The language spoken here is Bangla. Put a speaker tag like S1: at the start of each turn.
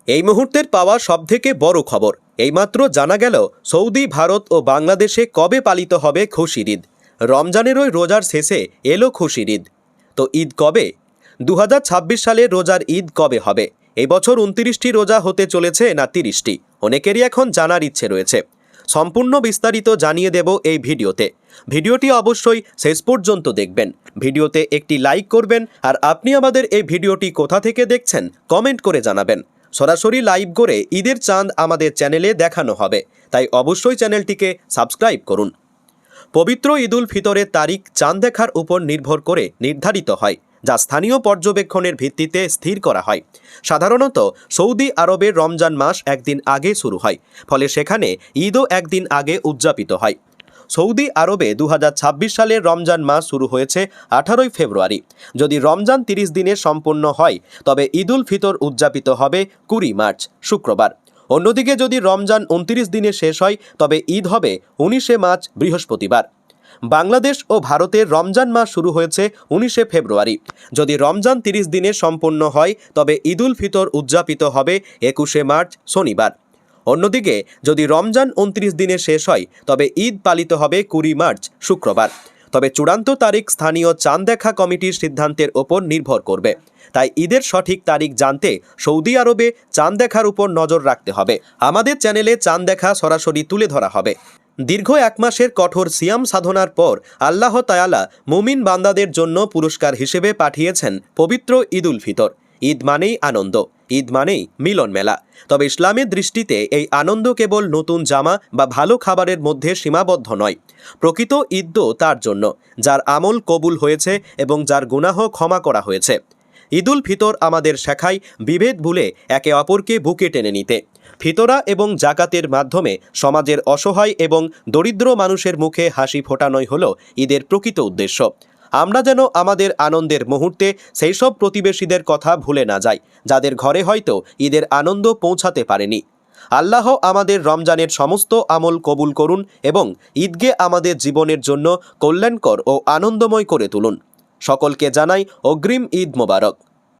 S1: এই মুহূর্তের পাওয়া সবথেকে বড় খবর, এইমাত্র জানা গেল সৌদি, ভারত ও বাংলাদেশে কবে পালিত হবে খুশির ঈদ। রমজানের ওই রোজার শেষে এলো খুশির ঈদ। তো ঈদ কবে? 2026 সালে রোজার ঈদ কবে হবে? এই বছর 29টি রোজা হতে চলেছে না 30টি? অনেকেরই এখন জানার ইচ্ছে রয়েছে। সম্পূর্ণ বিস্তারিত জানিয়ে দেব এই ভিডিওতে। ভিডিওটি অবশ্যই শেষ পর্যন্ত দেখবেন। ভিডিওতে একটি লাইক করবেন, আর আপনি আমাদের এই ভিডিওটি কোথা থেকে দেখছেন কমেন্ট করে জানাবেন। সরাসরি লাইভ করে ঈদের চাঁদ আমাদের চ্যানেলে দেখানো হবে, তাই অবশ্যই চ্যানেলটিকে সাবস্ক্রাইব করুন। পবিত্র ঈদ উল ফিতরের তারিখ চাঁদ দেখার উপর নির্ভর করে নির্ধারিত হয়, যা স্থানীয় পর্যবেক্ষণের ভিত্তিতে স্থির করা হয়। সাধারণত সৌদি আরবের রমজান মাস একদিন আগে শুরু হয়, ফলে সেখানে ঈদও একদিন আগে উদযাপিত হয়। সৌদি আরবে 2026 সালের রমজান মাস শুরু হয়েছে 18 ফেব্রুয়ারি। যদি রমজান 30 দিনে সম্পন্ন হয়, তবে ঈদ উল ফিতর উদযাপিত হবে 20 মার্চ, শুক্রবার। অন্যদিকে যদি রমজান 29 দিনে শেষ হয়, তবে ঈদ হবে 19 মার্চ, বৃহস্পতিবার। বাংলাদেশ ও ভারতের রমজান মাস শুরু হয়েছে 19 ফেব্রুয়ারি। যদি রমজান 30 দিনে সম্পন্ন হয়, তবে ঈদ উল ফিতর উদযাপিত হবে 21 মার্চ, শনিবার। অন্যদিকে যদি রমজান 29 দিনে শেষ হয়, তবে ঈদ পালিত হবে 20 মার্চ, শুক্রবার। তবে চূড়ান্ত তারিখ স্থানীয় চাঁদ দেখা কমিটির সিদ্ধান্তের ওপর নির্ভর করবে। তাই ঈদের সঠিক তারিখ জানতে সৌদি আরবে চাঁদ দেখার উপর নজর রাখতে হবে। আমাদের চ্যানেলে চাঁদ দেখা সরাসরি তুলে ধরা হবে। দীর্ঘ 1 মাসের কঠোর সিয়াম সাধনার পর আল্লাহ তাআলা মুমিন বান্দাদের জন্য পুরস্কার হিসেবে পাঠিয়েছেন পবিত্র ঈদ উল ফিতর। ঈদ মানেই আনন্দ, ঈদ মানেই মিলন মেলা। তবে ইসলামের দৃষ্টিতে এই আনন্দ কেবল নতুন জামা বা ভালো খাবারের মধ্যে সীমাবদ্ধ নয়। প্রকৃত ঈদ তো তার জন্য, যার আমল কবুল হয়েছে এবং যার গুনাহ ক্ষমা করা হয়েছে। ঈদ উল ফিতর আমাদের শেখায় বিভেদ ভুলে একে অপরকে বুকে টেনে নিতে। ফিতরা এবং জাকাতের মাধ্যমে সমাজের অসহায় এবং দরিদ্র মানুষের মুখে হাসি ফোটানোই হলো ঈদের প্রকৃত উদ্দেশ্য। আমরা যেন আমাদের আনন্দের মুহূর্তে সেই সব প্রতিবেশীদের কথা ভুলে না যাই, যাদের ঘরে হয়তো ঈদের আনন্দ পৌঁছাতে পারেনি। আল্লাহ আমাদের রমজানের সমস্ত আমল কবুল করুন এবং ঈদকে আমাদের জীবনের জন্য কল্যাণকর ও আনন্দময় করে তুলুন। সকলকে জানাই অগ্রিম ঈদ মোবারক।